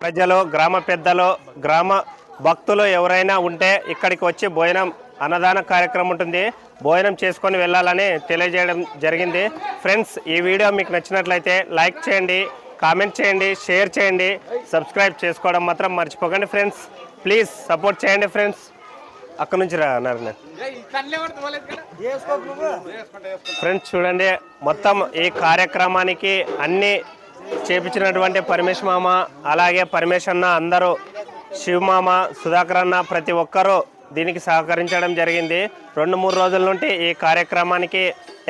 ప్రజలు, గ్రామ పెద్దలు, గ్రామ భక్తులు ఎవరైనా ఉంటే ఇక్కడికి వచ్చి భోజనం అన్నదాన కార్యక్రమం ఉంటుంది. భోజనం చేసుకొని వెళ్ళాలని తెలియజేయడం జరిగింది. ఫ్రెండ్స్, ఈ వీడియో మీకు నచ్చినట్లయితే లైక్ చేయండి, కామెంట్ చేయండి, షేర్ చేయండి, సబ్స్క్రైబ్ చేసుకోవడం మాత్రం మర్చిపోకండి ఫ్రెండ్స్. ప్లీజ్ సపోర్ట్ చేయండి ఫ్రెండ్స్. అక్కడ నుంచి రా అన్నారు ఫ్రెండ్స్. చూడండి, మొత్తం ఈ కార్యక్రమానికి అన్ని చేపించినటువంటి పరమేశ్ మామ, అలాగే పరమేశ్ అన్న, అందరూ శివమామ, సుధాకర్ అన్న, ప్రతి ఒక్కరూ దీనికి సహకరించడం జరిగింది. 2-3 రోజుల నుండి ఈ కార్యక్రమానికి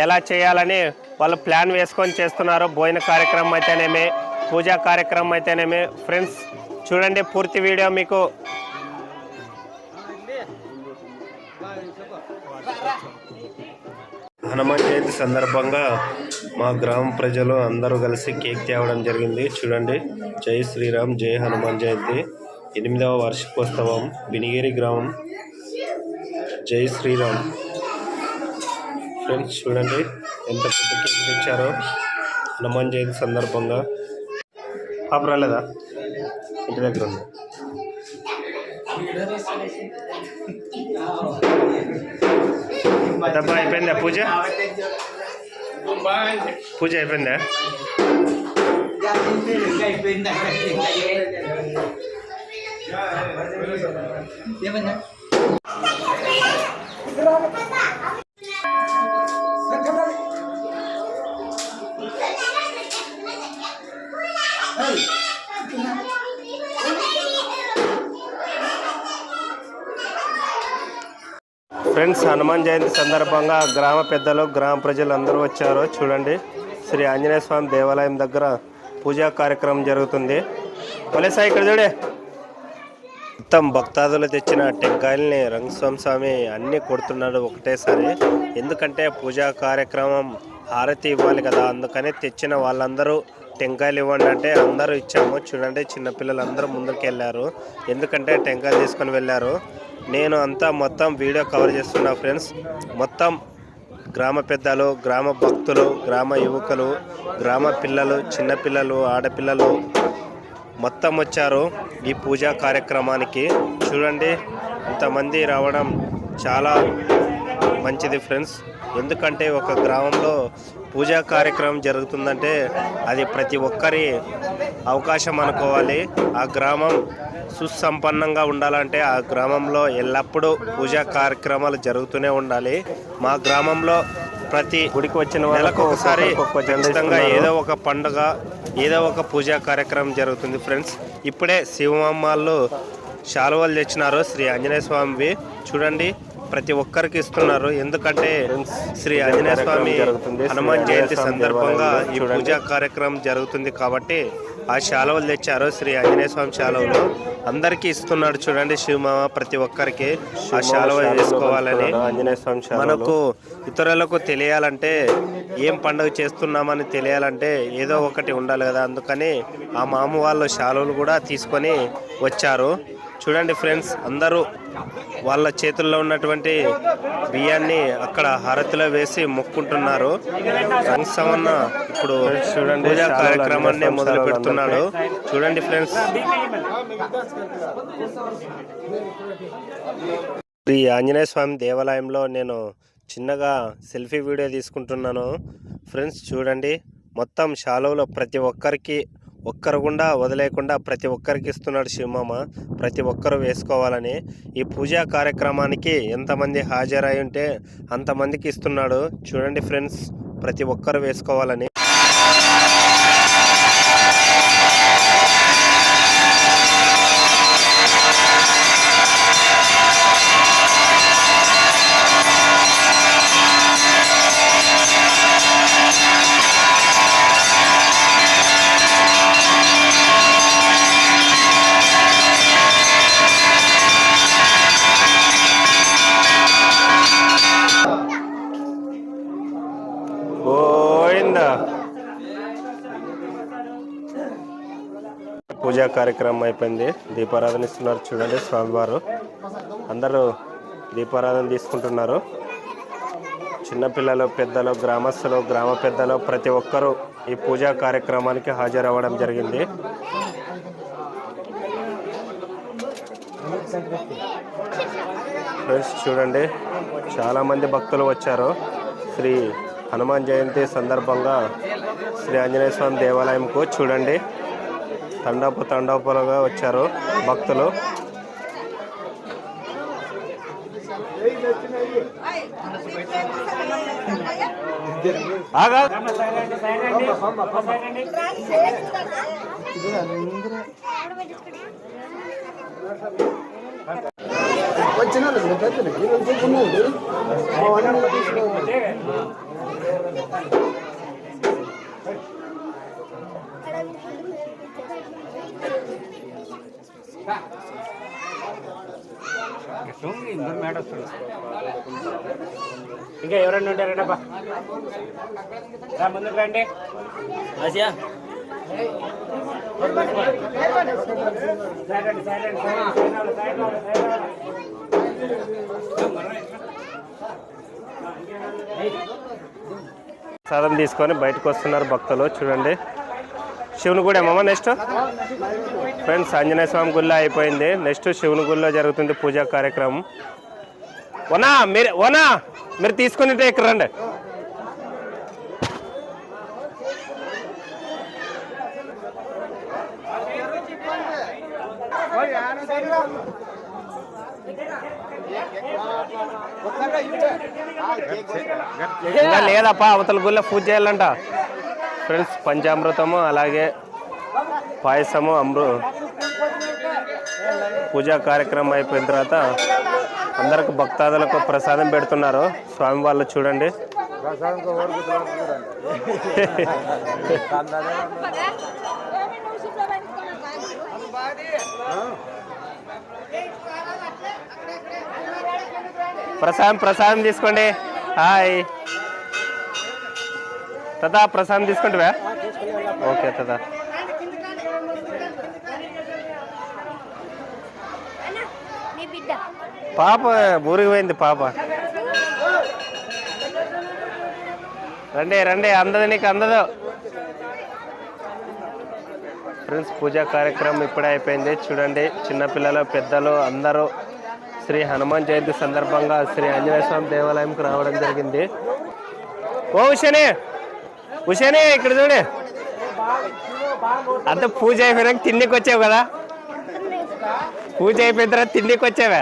ఎలా చేయాలని వాళ్ళు ప్లాన్ వేసుకొని చేస్తున్నారు. భోజన కార్యక్రమం అయితేనేమి, పూజా కార్యక్రమం అయితేనేమి. ఫ్రెండ్స్ చూడండి, పూర్తి వీడియో మీకు హనుమాన్ జయంతి సందర్భంగా మా గ్రామ ప్రజలు అందరూ కలిసి కేక్ తేవడం జరిగింది. చూడండి, జై శ్రీరామ్, జై హనుమాన్ జయంతి 8వ వార్షికోత్సవం, బినిగిరి గ్రామం. జై శ్రీరామ్. ఫ్రెండ్స్ చూడండి ఎంత పెద్ద కేక్ తెచ్చారో హనుమాన్ జయంతి సందర్భంగా. పాప రాలేదా? ఇంటి దగ్గర ఉంది. డబ్బా అయిపోయిందా? పూజ అయిపోయిందా? ఫ్రెండ్స్, హనుమాన్ జయంతి సందర్భంగా గ్రామ పెద్దలు, గ్రామ ప్రజలు అందరూ వచ్చారు. చూడండి, శ్రీ ఆంజనేయ స్వామి దేవాలయం దగ్గర పూజా కార్యక్రమం జరుగుతుంది. పోలీసా ఇక్కడ చూడే, మొత్తం భక్తాదులు తెచ్చిన టెంకాయల్ని రంగస్వామి అన్నీ కొడుతున్నాడు ఒకటేసారి. ఎందుకంటే పూజా కార్యక్రమం హారతి ఇవ్వాలి కదా, అందుకని తెచ్చిన వాళ్ళందరూ టెంకాయలు ఇవ్వండి అంటే అందరూ ఇచ్చాము. చూడండి, చిన్నపిల్లలు అందరూ ముందుకు వెళ్ళారు, ఎందుకంటే టెంకాయలు తీసుకొని వెళ్ళారు. నేను అంతా మొత్తం వీడియో కవర్ చేస్తున్నా ఫ్రెండ్స్. మొత్తం గ్రామ పెద్దలు, గ్రామ భక్తులు, గ్రామ యువకులు, గ్రామ పిల్లలు, చిన్నపిల్లలు, ఆడపిల్లలు మొత్తం వచ్చారు ఈ పూజా కార్యక్రమానికి. చూడండి, ఇంతమంది రావడం చాలా మంచిది ఫ్రెండ్స్. ఎందుకంటే ఒక గ్రామంలో పూజా కార్యక్రమం జరుగుతుందంటే అది ప్రతి ఒక్కరి అవకాశం అనుకోవాలి. ఆ గ్రామం సుసంపన్నంగా ఉండాలంటే ఆ గ్రామంలో ఎల్లప్పుడూ పూజా కార్యక్రమాలు జరుగుతూనే ఉండాలి. మా గ్రామంలో ప్రతి గుడికి వచ్చిన నెలకు ఒకసారి ఖచ్చితంగా ఏదో ఒక పండుగ, ఏదో ఒక పూజా కార్యక్రమం జరుగుతుంది ఫ్రెండ్స్. ఇప్పుడే శివమామాళ్ళు శాలువలు తెచ్చినారు శ్రీ ఆంజనేయ స్వామివి. చూడండి, ప్రతి ఒక్కరికి ఇస్తున్నారు. ఎందుకంటే శ్రీ ఆంజనేయ స్వామి హనుమాన్ జయంతి సందర్భంగా ఈ పూజా కార్యక్రమం జరుగుతుంది కాబట్టి ఆ శాలువలు తెచ్చారు. శ్రీ ఆంజనేయ స్వామి శాలువలు అందరికీ ఇస్తున్నాడు. చూడండి, శివమామ ప్రతి ఒక్కరికి ఆ శాలువ వేసుకోవాలని. మనకు ఇతరులకు తెలియాలంటే, ఏం పండుగ చేస్తున్నామని తెలియాలంటే ఏదో ఒకటి ఉండాలి కదా, అందుకని ఆ మామ వాళ్ళు శాలువలు కూడా తీసుకొని వచ్చారు. చూడండి ఫ్రెండ్స్, అందరూ వాళ్ళ చేతుల్లో ఉన్నటువంటి బియ్యాన్ని అక్కడ హారతిలో వేసి మొక్కుంటున్నారు. రంగస్వామన్న ఇప్పుడు చూడండి పూజా కార్యక్రమాన్ని మొదలు పెడుతున్నాడు. చూడండి ఫ్రెండ్స్, శ్రీ ఆంజనేయ స్వామి దేవాలయంలో నేను చిన్నగా సెల్ఫీ వీడియో తీసుకుంటున్నాను ఫ్రెండ్స్. చూడండి, మొత్తం శాలువలో ప్రతి ఒక్కరికి ఒక్కరు గుండా వదిలేకుండా ప్రతి ఒక్కరికి ఇస్తున్నాడు శివమామ. ప్రతి ఒక్కరూ వేసుకోవాలని. ఈ పూజా కార్యక్రమానికి ఎంతమంది హాజరై ఉంటే అంతమందికి ఇస్తున్నాడు. చూడండి ఫ్రెండ్స్, ప్రతి ఒక్కరూ వేసుకోవాలని. పూజా కార్యక్రమం అయిపోయింది. దీపారాధన ఇస్తున్నారు. చూడండి, స్వామివారు అందరూ దీపారాధన తీసుకుంటున్నారు. చిన్నపిల్లలు, పెద్దలు, గ్రామస్తులు, గ్రామ పెద్దలు ప్రతి ఒక్కరూ ఈ పూజా కార్యక్రమానికి హాజరవ్వడం జరిగింది. ఫ్రెండ్స్ చూడండి, చాలామంది భక్తులు వచ్చారు. శ్రీ హనుమాన్ జయంతి సందర్భంగా శ్రీ ఆంజనేయ స్వామి దేవాలయంకు చూడండి తండోపులుగా వచ్చారు భక్తులు. ఇంకా ఎవరన్నా ఉంటారంటబ్బా, ముందుకు రండి. ఆసియా ప్రసాదం తీసుకొని బయటకు వస్తున్నారు భక్తులు. చూడండి శివుని గుడి ఏమమ్మా. నెక్స్ట్ ఫ్రెండ్స్ ఆంజనేయ స్వామి గుళ్ళో అయిపోయింది. నెక్స్ట్ శివుని గుళ్ళో జరుగుతుంది పూజా కార్యక్రమం. మీరు తీసుకుని ఇక్కడ రండి. ఇంకా లేదప్పా, అవతల గుళ్ళో పూజ చేయాలంట ఫ్రెండ్స్. పంచామృతము అలాగే పాయసము పూజా కార్యక్రమం అయిపోయిన తర్వాత అందరికి భక్తాదులకు ప్రసాదం పెడుతున్నారు స్వామి వాళ్ళు. చూడండి ప్రసాదం తీసుకోండి. హాయ్ తదా, ప్రసాదం తీసుకుంటావా? ఓకే తదా. పాప ఊరికి పోయింది పాప. రండి అందదు, నీకు అందదు. ఫ్రెండ్స్ పూజా కార్యక్రమం ఇప్పుడే అయిపోయింది. చూడండి చిన్నపిల్లలు పెద్దలు అందరూ శ్రీ హనుమాన్ జయంతి సందర్భంగా శ్రీ ఆంజనేయ స్వామి దేవాలయంకు రావడం జరిగింది. ఓ ఉషానే ఇక్కడ చూడే, అంత పూజ అయిపోయినాక తిండికి వచ్చావు కదా. పూజ అయిపోయిన తర్వాత తిండికి వచ్చావా?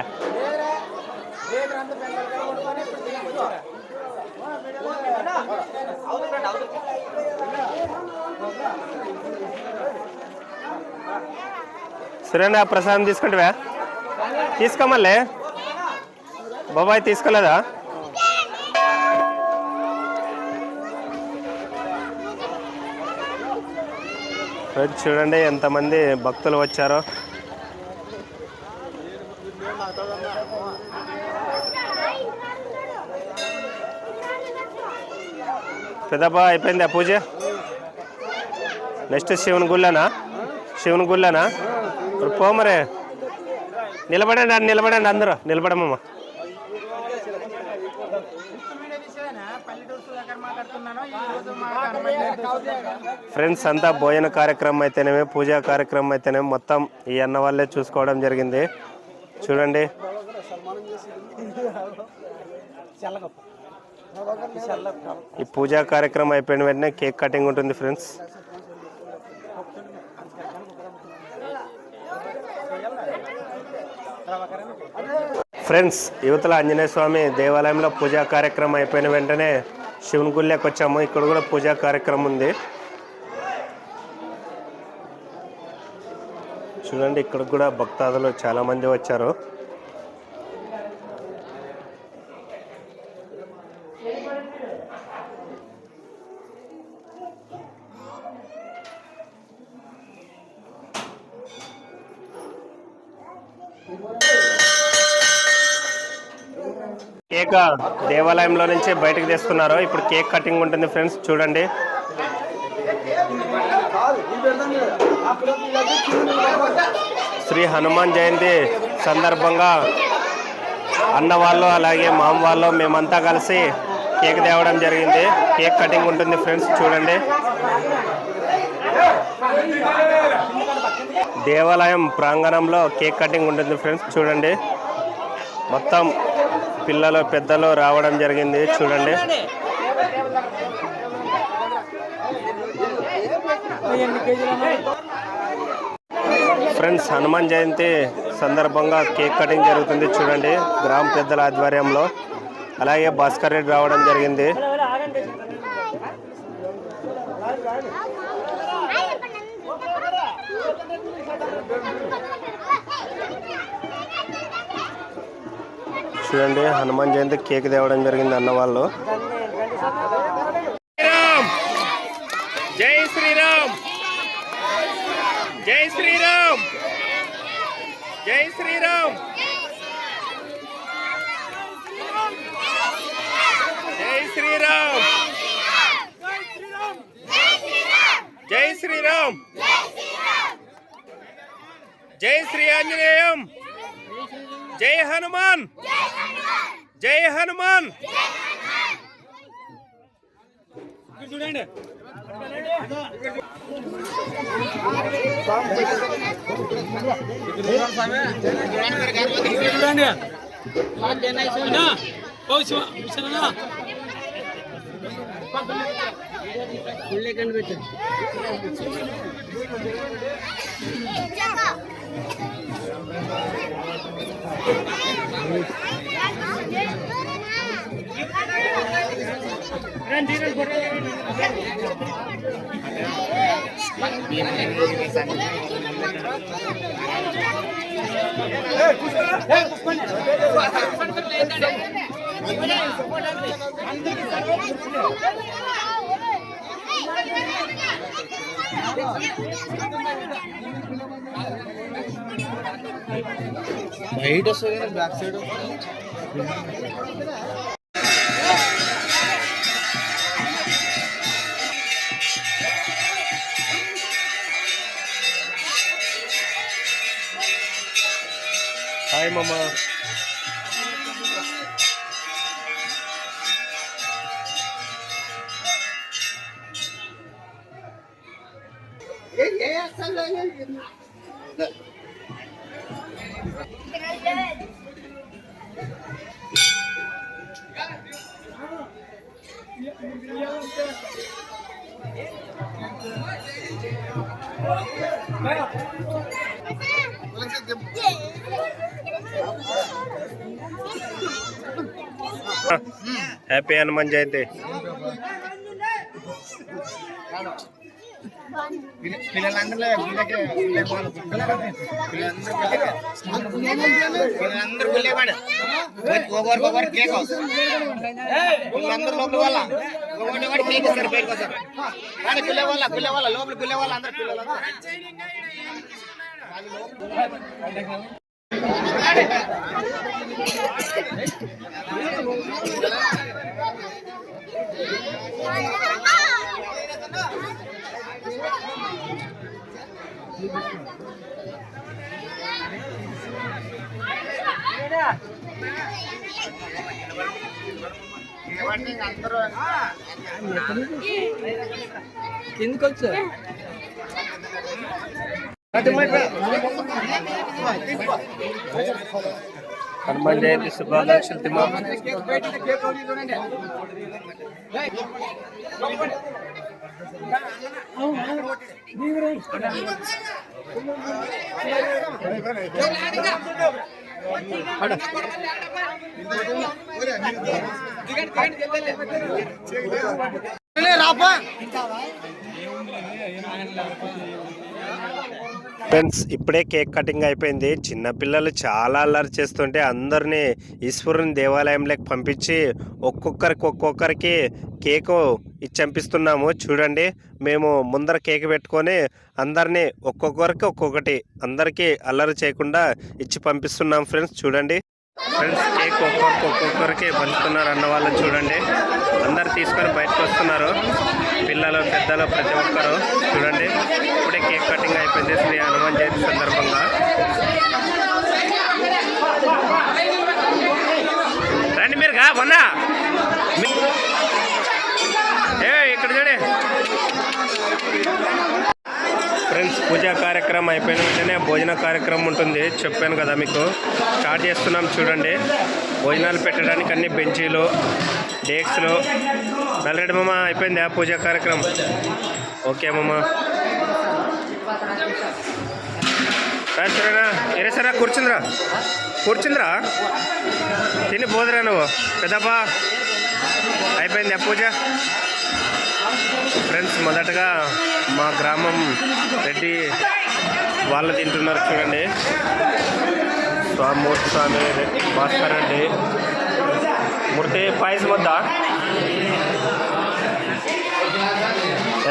సురేంద్ర ప్రసాదం తీసుకుంటావా? తీసుకోమల్లే బాబాయ్, తీసుకోలేదా? చూడండి ఎంతమంది భక్తులు వచ్చారో. పెద్దబ్బా అయిపోయింది ఆ పూజ. నెక్స్ట్ శివుని గుళ్ళనా? ఇప్పుడు పోమరే. నిలబడండి అందరూ నిలబడమ్మా. ఫ్రెండ్స్ అంతా భోజన కార్యక్రమం అయితేనేమి పూజా కార్యక్రమం అయితేనేమి మొత్తం ఈ అన్న వాళ్ళే చూసుకోవడం జరిగింది. చూడండి ఈ పూజా కార్యక్రమం అయిపోయిన వెంటనే కేక్ కటింగ్ ఉంటుంది ఫ్రెండ్స్. ఫ్రెండ్స్ యువతల ఆంజనేయ స్వామి దేవాలయంలో పూజా కార్యక్రమం అయిపోయిన వెంటనే శివుని గుళ్ళకి వచ్చాము. ఇక్కడ కూడా పూజా కార్యక్రమం ఉంది. చూడండి ఇక్కడ కూడా భక్తాదులు చాలా మంది వచ్చారు. కేక్ దేవాలయంలో నుంచి బయటకు తెస్తున్నారు. ఇప్పుడు కేక్ కటింగ్ ఉంటుంది ఫ్రెండ్స్. చూడండి శ్రీ హనుమాన్ జయంతి సందర్భంగా అన్న వాళ్ళు అలాగే మామ వాళ్ళు మేమంతా కలిసి కేక్ తేవడం జరిగింది. కేక్ కటింగ్ ఉంటుంది ఫ్రెండ్స్. చూడండి దేవాలయం ప్రాంగణంలో కేక్ కటింగ్ ఉంటుంది ఫ్రెండ్స్. చూడండి, మొత్తం పిల్లలు పెద్దలు రావడం జరిగింది. చూడండి, ఫ్రెండ్స్ హనుమాన్ జయంతి సందర్భంగా కేక్ కటింగ్ జరుగుతుంది. చూడండి, గ్రామ పెద్దల ఆధ్వర్యంలో. అలాగే భాస్కర్ రెడ్డి రావడం జరిగింది. చూడండి, హనుమాన్ జయంతి కేక్ తేవడం జరిగింది అన్నవాళ్ళు. జై శ్రీరామ్, జై శ్రీరామ్, జై శ్రీరామ్, జై శ్రీరామ్, జై శ్రీరామ్, జై శ్రీ ఆంజనేయం, జై హనుమాన్, జై హనుమాన్. చూడండి, బయట వస్తుంది బ్యాక్ సైడ్. హాయ్ మామా. హ్యాపీ హనుమాన్ జయంతి. పిల్లలందరూ పిల్లవాడు ఒకరికి కేక్ అందరూ లోపల వాళ్ళ ఒకటి కేక్ ఇస్తారు బయటకు వస్తారు. కానీ పిల్లవాళ్ళ లోపల పిల్లవాళ్ళ అందరు పిల్లలు ఎందుకు వచ్చా హనుమాన్ జయంతి శుభాకాంక్షలు తిమ్మా. ఫ్రెండ్స్, ఇప్పుడే కేక్ కటింగ్ అయిపోయింది. చిన్నపిల్లలు చాలా అల్లరి చేస్తుంటే అందరినీ ఈశ్వరుని దేవాలయంలోకి పంపించి ఒక్కొక్కరికి కేకు ఇచ్చంపిస్తున్నాము. చూడండి, మేము ముందర కేక్ పెట్టుకొని అందరినీ ఒక్కొక్కటి అందరికీ అల్లరి చేయకుండా ఇచ్చి పంపిస్తున్నాం ఫ్రెండ్స్. చూడండి ఫ్రెండ్స్, కేక్ ఒక్కొక్కరికి పంచుతున్నారు అన్న వాళ్ళని చూడండి. అందరు తీసుకొని బయటకు వస్తున్నారు, పిల్లలు పెద్దలు ప్రతి ఒక్కరు. చూడండి, ఇప్పుడే కేక్ కటింగ్ అయిపోయింది శ్రీ హనుమాన్ జయంతి సందర్భంగా. రండి మీరు మొన్న ఇక్కడ చూడే ఫ్రెండ్స్ పూజా కార్యక్రమం అయిపోయిన వెంటనే భోజన కార్యక్రమం ఉంటుంది. చెప్పాను కదా మీకు. స్టార్ట్ చేస్తున్నాం చూడండి. భోజనాలు పెట్టడానికి అన్ని బెంచీలు, డేక్స్లు. నల్లరెడ్డి మామ అయిపోయిందా పూజా కార్యక్రమం? ఓకే మామ. సరేనా సరే కూర్చుందిరా తిని పోదురా నువ్వు పెద్దప్పా. అయిపోయిందా పూజ? ఫ్రెండ్స్ మొదటగా మా గ్రామం రెడ్డి వాళ్ళు తింటున్నారు చూడండి. మూర్తి స్వామి, భాస్కర్ రెడ్డి, మూర్తి పాయసం వద్దా?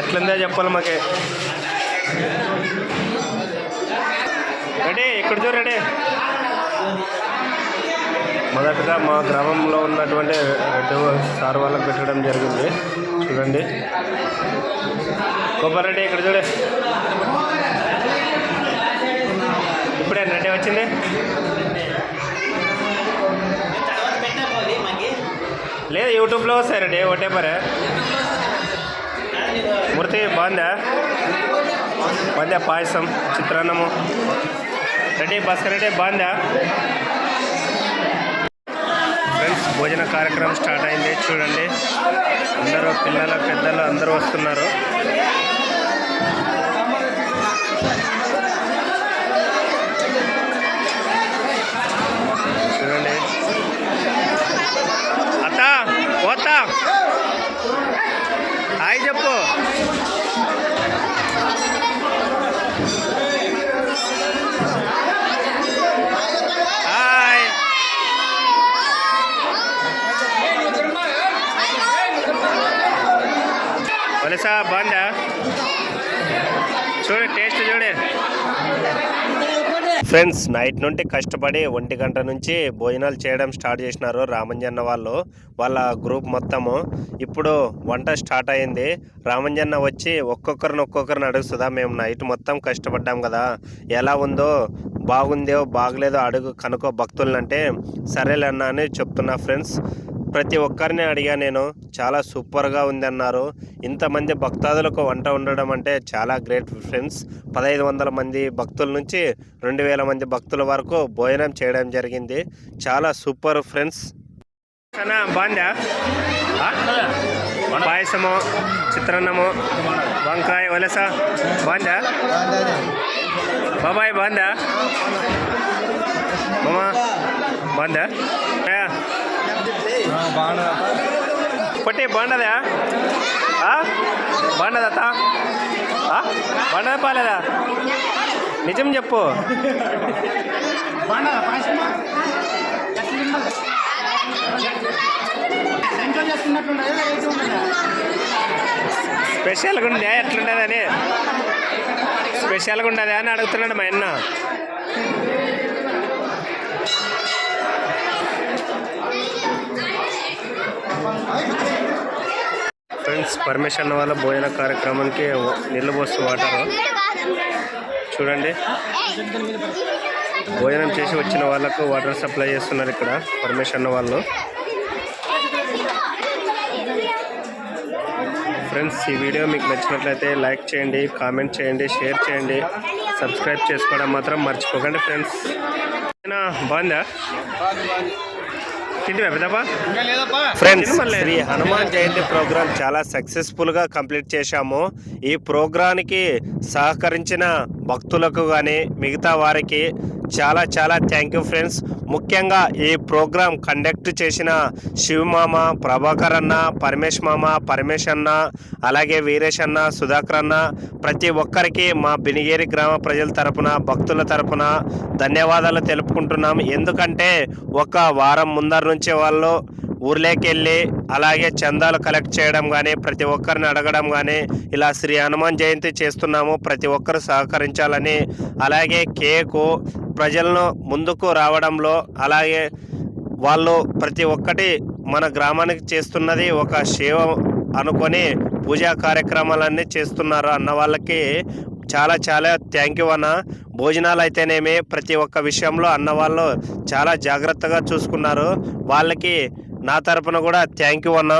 ఎట్లుందో చెప్పాలి మాకే. రెడీ ఇక్కడ చూడు రెడీ. మొదటగా మా గ్రామంలో ఉన్నటువంటి రెడ్డి సార్ వాళ్ళకి పెట్టడం జరిగింది చూడండి. కొబ్బరెడ్డి ఇక్కడ చూడే. ఇప్పుడే రెడ్డి వచ్చింది. లేదు యూట్యూబ్లో వస్తాయి రెడ్డి ఒకటే పరే. మూర్తి బాగుందా పాయసం, చిత్రాన్నము. రెడ్డి భాస్కర్ రెడ్డి బాగుందా? ఫ్రెండ్స్ భోజన కార్యక్రమం స్టార్ట్ అయింది చూడండి. అందరూ పిల్లలు పెద్దలు అందరూ వస్తున్నారు. చూడండి. అత్త పోతా హాయ్ చెప్పు. హాయ్. వలసా బాగుందా? చూడు టేస్ట్ చూడే. ఫ్రెండ్స్ నైట్ నుండి కష్టపడి 1 గంట నుంచి భోజనాలు చేయడం స్టార్ట్ చేసినారు రామంజన్న వాళ్ళు, వాళ్ళ గ్రూప్ మొత్తము. ఇప్పుడు వంట స్టార్ట్ అయింది. రామంజన్న వచ్చి ఒక్కొక్కరిని అడుగుతుందా, మేము నైట్ మొత్తం కష్టపడ్డాం కదా, ఎలా ఉందో, బాగుందో బాగలేదో అడుగు కనుకో భక్తులనంటే సరేలేనా అని చెప్తున్నా. ఫ్రెండ్స్ ప్రతి ఒక్కరిని అడిగా నేను, చాలా సూపర్గా ఉంది అన్నారు. ఇంతమంది భక్తాదులకు వంట ఉండడం అంటే చాలా గ్రేట్ ఫ్రెండ్స్. 1500 మంది భక్తుల నుంచి 2000 మంది భక్తుల వరకు భోజనం చేయడం జరిగింది. చాలా సూపర్ ఫ్రెండ్స్. బాగుందా పాయసము, చిత్రాన్నము, వంకాయ, వలస బాగుందా? బాబాయ్ బాగుందా? మామా బాగుందా? పొట్టి బాగుండదా? బాగుండదా? బాగుండదా పాలేదా? నిజం చెప్పు. స్పెషల్గా ఉండే ఎట్లుండదని, స్పెషల్గా ఉండదా అని అడుగుతున్నాడు మా అన్న. ఫ్రెండ్స్ పర్మిషన్ వాళ్ళ భోజన కార్యక్రమానికి నీళ్ళు పోస్తూ వాటర్ చూడండి. భోజనం చేసి వచ్చిన వాళ్ళకు వాటర్ సప్లై చేస్తున్నారు ఇక్కడ పర్మిషన్ వాళ్ళు. ఫ్రెండ్స్ ఈ వీడియో మీకు నచ్చినట్లయితే లైక్ చేయండి, కామెంట్ చేయండి, షేర్ చేయండి, సబ్స్క్రైబ్ చేసుకోవడం మాత్రం మర్చిపోకండి ఫ్రెండ్స్. బాగుందా? ఫ్రెండ్స్ శ్రీ హనుమాన్ జయంతి ప్రోగ్రాం చాలా సక్సెస్ఫుల్గా కంప్లీట్ చేశాము. ఈ ప్రోగ్రాంకి సహకరించిన భక్తులకు కానీ మిగతా వారికి చాలా చాలా థ్యాంక్ యూ ఫ్రెండ్స్. ముఖ్యంగా ఈ ప్రోగ్రాం కండక్ట్ చేసిన శివమామ, ప్రభాకర్ అన్న, పరమేశ్ మామ, పరమేశ్ అన్న, అలాగే వీరేష్ అన్న, సుధాకర్ అన్న, ప్రతి ఒక్కరికి మా బినిగేరి గ్రామ ప్రజల తరపున, భక్తుల తరపున ధన్యవాదాలు తెలుపుకుంటున్నాం. ఎందుకంటే ఒక వారం ముందర నుంచి వాళ్ళు ఊర్లోకి వెళ్ళి అలాగే చందాలు కలెక్ట్ చేయడం కానీ, ప్రతి ఒక్కరిని అడగడం కానీ, ఇలా శ్రీ హనుమాన్ జయంతి చేస్తున్నాము, ప్రతి ఒక్కరు సహకరించాలని, అలాగే కేకు ప్రజలను ముందుకు రావడంలో, అలాగే వాళ్ళు ప్రతి ఒక్కటి మన గ్రామానికి చేస్తున్నది ఒక సేవ అనుకొని పూజా కార్యక్రమాలన్నీ చేస్తున్నారు అన్న వాళ్ళకి చాలా చాలా థ్యాంక్ యూ అన్న. భోజనాలు అయితేనేమి ప్రతి ఒక్క విషయంలో అన్న వాళ్ళు చాలా జాగ్రత్తగా చూసుకున్నారు. వాళ్ళకి నా తరపున కూడా థ్యాంక్ యూ అన్న.